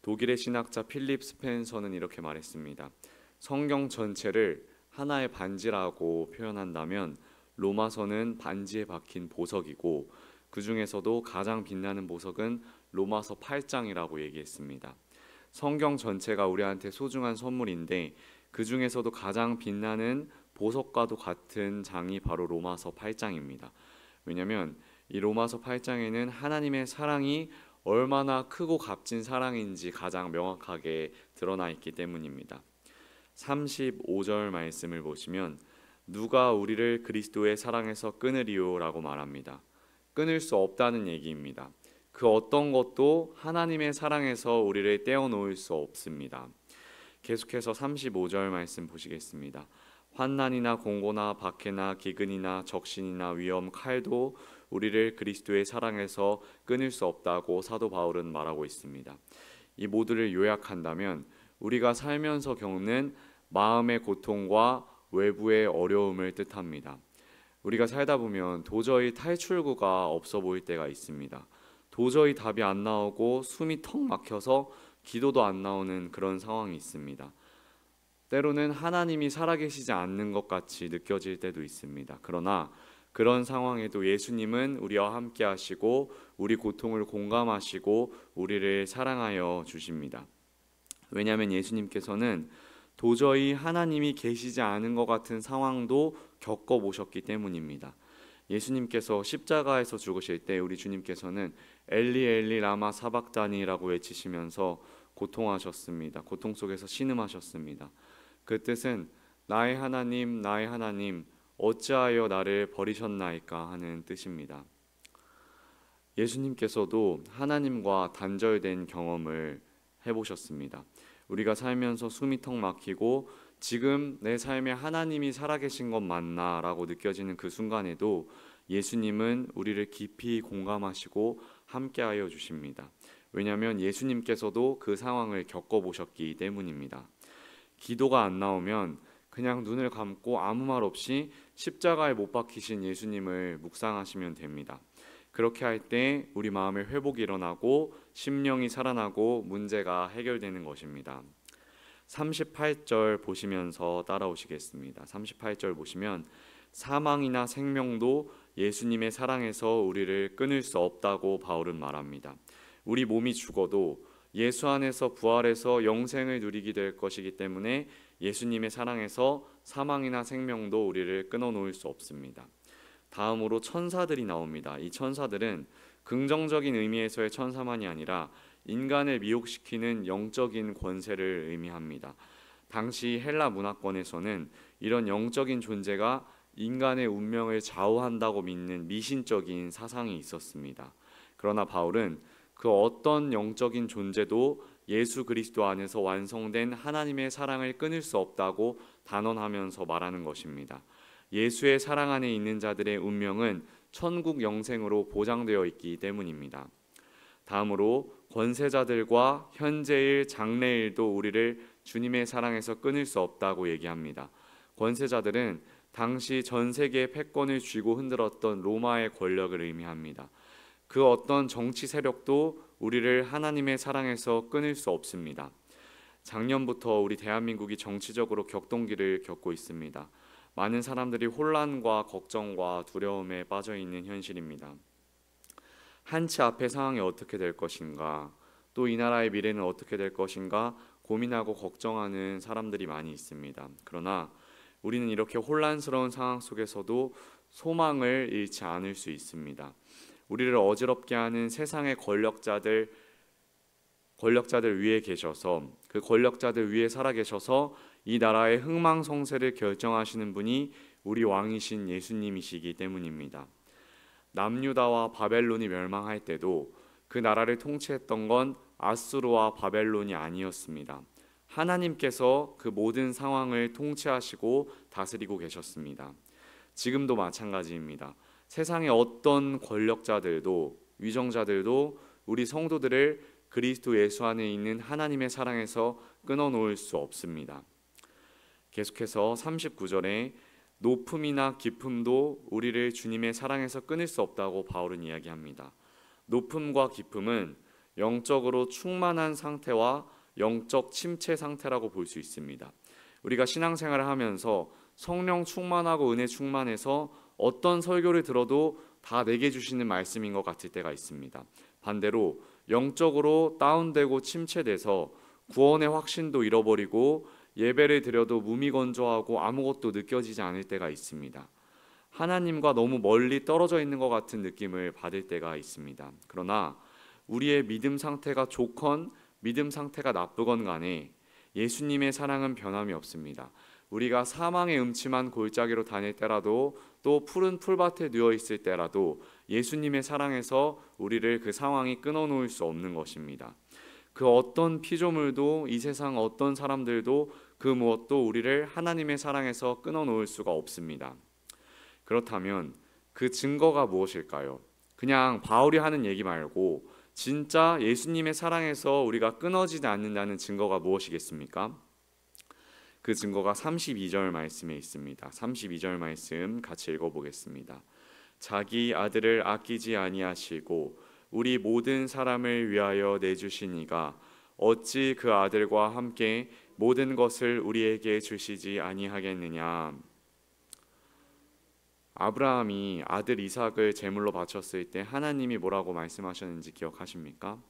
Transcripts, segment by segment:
독일의 신학자 필립 스펜서는 이렇게 말했습니다. 성경 전체를 하나의 반지라고 표현한다면 로마서는 반지에 박힌 보석이고 그 중에서도 가장 빛나는 보석은 로마서 8장이라고 얘기했습니다. 성경 전체가 우리한테 소중한 선물인데 그 중에서도 가장 빛나는 보석과도 같은 장이 바로 로마서 8장입니다. 왜냐하면 이 로마서 8장에는 하나님의 사랑이 얼마나 크고 값진 사랑인지 가장 명확하게 드러나 있기 때문입니다. 35절 말씀을 보시면 누가 우리를 그리스도의 사랑에서 끊으리요 라고 말합니다. 끊을 수 없다는 얘기입니다. 그 어떤 것도 하나님의 사랑에서 우리를 떼어놓을 수 없습니다. 계속해서 35절 말씀 보시겠습니다. 환난이나 공고나 박해나 기근이나 적신이나 위험, 칼도 우리를 그리스도의 사랑에서 끊을 수 없다고 사도 바울은 말하고 있습니다. 이 모두를 요약한다면 우리가 살면서 겪는 마음의 고통과 외부의 어려움을 뜻합니다. 우리가 살다 보면 도저히 탈출구가 없어 보일 때가 있습니다. 도저히 답이 안 나오고 숨이 턱 막혀서 기도도 안 나오는 그런 상황이 있습니다. 때로는 하나님이 살아계시지 않는 것 같이 느껴질 때도 있습니다. 그러나 그런 상황에도 예수님은 우리와 함께 하시고 우리 고통을 공감하시고 우리를 사랑하여 주십니다. 왜냐하면 예수님께서는 도저히 하나님이 계시지 않은 것 같은 상황도 겪어보셨기 때문입니다. 예수님께서 십자가에서 죽으실 때 우리 주님께서는 엘리 엘리 라마 사박다니라고 외치시면서 고통하셨습니다. 고통 속에서 신음하셨습니다. 그 뜻은 나의 하나님 어찌하여 나를 버리셨나이까 하는 뜻입니다. 예수님께서도 하나님과 단절된 경험을 해보셨습니다. 우리가 살면서 숨이 턱 막히고 지금 내 삶에 하나님이 살아계신 것 맞나 라고 느껴지는 그 순간에도 예수님은 우리를 깊이 공감하시고 함께하여 주십니다. 왜냐하면 예수님께서도 그 상황을 겪어보셨기 때문입니다. 기도가 안 나오면 그냥 눈을 감고 아무 말 없이 십자가에 못 박히신 예수님을 묵상하시면 됩니다. 그렇게 할 때 우리 마음의 회복이 일어나고 심령이 살아나고 문제가 해결되는 것입니다. 38절 보시면서 따라오시겠습니다. 38절 보시면 사망이나 생명도 예수님의 사랑에서 우리를 끊을 수 없다고 바울은 말합니다. 우리 몸이 죽어도 예수 안에서 부활해서 영생을 누리게 될 것이기 때문에 예수님의 사랑에서 사망이나 생명도 우리를 끊어놓을 수 없습니다. 다음으로 천사들이 나옵니다. 이 천사들은 긍정적인 의미에서의 천사만이 아니라 인간을 미혹시키는 영적인 권세를 의미합니다. 당시 헬라 문화권에서는 이런 영적인 존재가 인간의 운명을 좌우한다고 믿는 미신적인 사상이 있었습니다. 그러나 바울은 그 어떤 영적인 존재도 예수 그리스도 안에서 완성된 하나님의 사랑을 끊을 수 없다고 단언하면서 말하는 것입니다. 예수의 사랑 안에 있는 자들의 운명은 천국 영생으로 보장되어 있기 때문입니다. 다음으로 권세자들과 현재일 장래일도 우리를 주님의 사랑에서 끊을 수 없다고 얘기합니다. 권세자들은 당시 전 세계의 패권을 쥐고 흔들었던 로마의 권력을 의미합니다. 그 어떤 정치 세력도 우리를 하나님의 사랑에서 끊을 수 없습니다. 작년부터 우리 대한민국이 정치적으로 격동기를 겪고 있습니다. 많은 사람들이 혼란과 걱정과 두려움에 빠져 있는 현실입니다. 한치 앞의 상황이 어떻게 될 것인가, 또 이 나라의 미래는 어떻게 될 것인가 고민하고 걱정하는 사람들이 많이 있습니다. 그러나 우리는 이렇게 혼란스러운 상황 속에서도 소망을 잃지 않을 수 있습니다. 우리를 어지럽게 하는 세상의 권력자들 위에 계셔서 그 권력자들 위에 살아계셔서 이 나라의 흥망성쇠를 결정하시는 분이 우리 왕이신 예수님이시기 때문입니다. 남유다와 바벨론이 멸망할 때도 그 나라를 통치했던 건 아수르와 바벨론이 아니었습니다. 하나님께서 그 모든 상황을 통치하시고 다스리고 계셨습니다. 지금도 마찬가지입니다. 세상의 어떤 권력자들도 위정자들도 우리 성도들을 그리스도 예수 안에 있는 하나님의 사랑에서 끊어놓을 수 없습니다. 계속해서 39절에 높음이나 깊음도 우리를 주님의 사랑에서 끊을 수 없다고 바울은 이야기합니다. 높음과 깊음은 영적으로 충만한 상태와 영적 침체 상태라고 볼 수 있습니다. 우리가 신앙생활을 하면서 성령 충만하고 은혜 충만해서 어떤 설교를 들어도 다 내게 주시는 말씀인 것 같을 때가 있습니다. 반대로 영적으로 다운되고 침체돼서 구원의 확신도 잃어버리고 예배를 드려도 무미건조하고 아무것도 느껴지지 않을 때가 있습니다. 하나님과 너무 멀리 떨어져 있는 것 같은 느낌을 받을 때가 있습니다. 그러나 우리의 믿음 상태가 좋건 믿음 상태가 나쁘건 간에 예수님의 사랑은 변함이 없습니다. 우리가 사망의 음침한 골짜기로 다닐 때라도 또 푸른 풀밭에 누워 있을 때라도 예수님의 사랑에서 우리를 그 상황이 끊어놓을 수 없는 것입니다. 그 어떤 피조물도 이 세상 어떤 사람들도 그 무엇도 우리를 하나님의 사랑에서 끊어놓을 수가 없습니다. 그렇다면 그 증거가 무엇일까요? 그냥 바울이 하는 얘기 말고 진짜 예수님의 사랑에서 우리가 끊어지지 않는다는 증거가 무엇이겠습니까? 그 증거가 32절 말씀에 있습니다. 32절 말씀 같이 읽어보겠습니다. 자기 아들을 아끼지 아니하시고 우리 모든 사람을 위하여 내주신 이가 어찌 그 아들과 함께 모든 것을 우리에게 주시지 아니하겠느냐. 아브라함이 아들 이삭을 제물로 바쳤을 때 하나님이 뭐라고 말씀하셨는지 기억하십니까?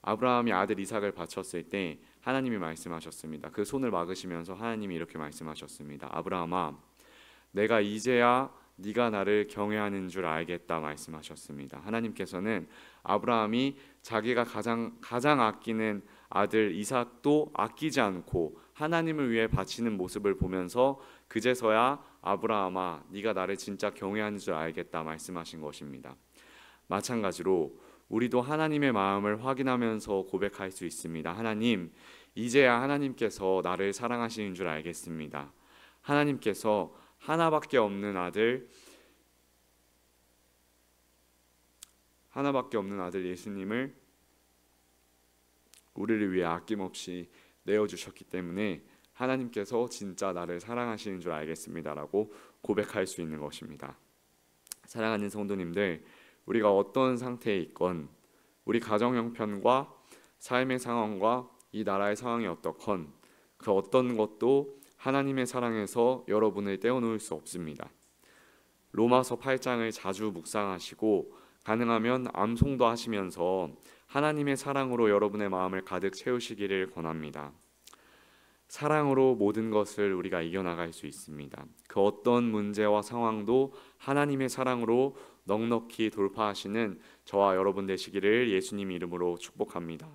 아브라함이 아들 이삭을 바쳤을 때 하나님이 말씀하셨습니다. 그 손을 막으시면서 하나님이 이렇게 말씀하셨습니다. 아브라함아, 내가 이제야 네가 나를 경외하는 줄 알겠다 말씀하셨습니다. 하나님께서는 아브라함이 자기가 가장 아끼는 아들 이삭도 아끼지 않고 하나님을 위해 바치는 모습을 보면서 그제서야 아브라함아, 네가 나를 진짜 경외하는 줄 알겠다 말씀하신 것입니다. 마찬가지로 우리도 하나님의 마음을 확인하면서 고백할 수 있습니다. 하나님, 이제야 하나님께서 나를 사랑하시는 줄 알겠습니다. 하나님께서 하나밖에 없는 아들 예수님을 우리를 위해 아낌없이 내어주셨기 때문에 하나님께서 진짜 나를 사랑하시는 줄 알겠습니다라고 고백할 수 있는 것입니다. 사랑하는 성도님들, 우리가 어떤 상태에 있건 우리 가정 형편과 삶의 상황과 이 나라의 상황이 어떻건 그 어떤 것도 하나님의 사랑에서 여러분을 떼어놓을 수 없습니다. 로마서 8장을 자주 묵상하시고 가능하면 암송도 하시면서 하나님의 사랑으로 여러분의 마음을 가득 채우시기를 권합니다. 사랑으로 모든 것을 우리가 이겨나갈 수 있습니다. 그 어떤 문제와 상황도 하나님의 사랑으로 넉넉히 돌파하시는 저와 여러분 되시기를 예수님 이름으로 축복합니다.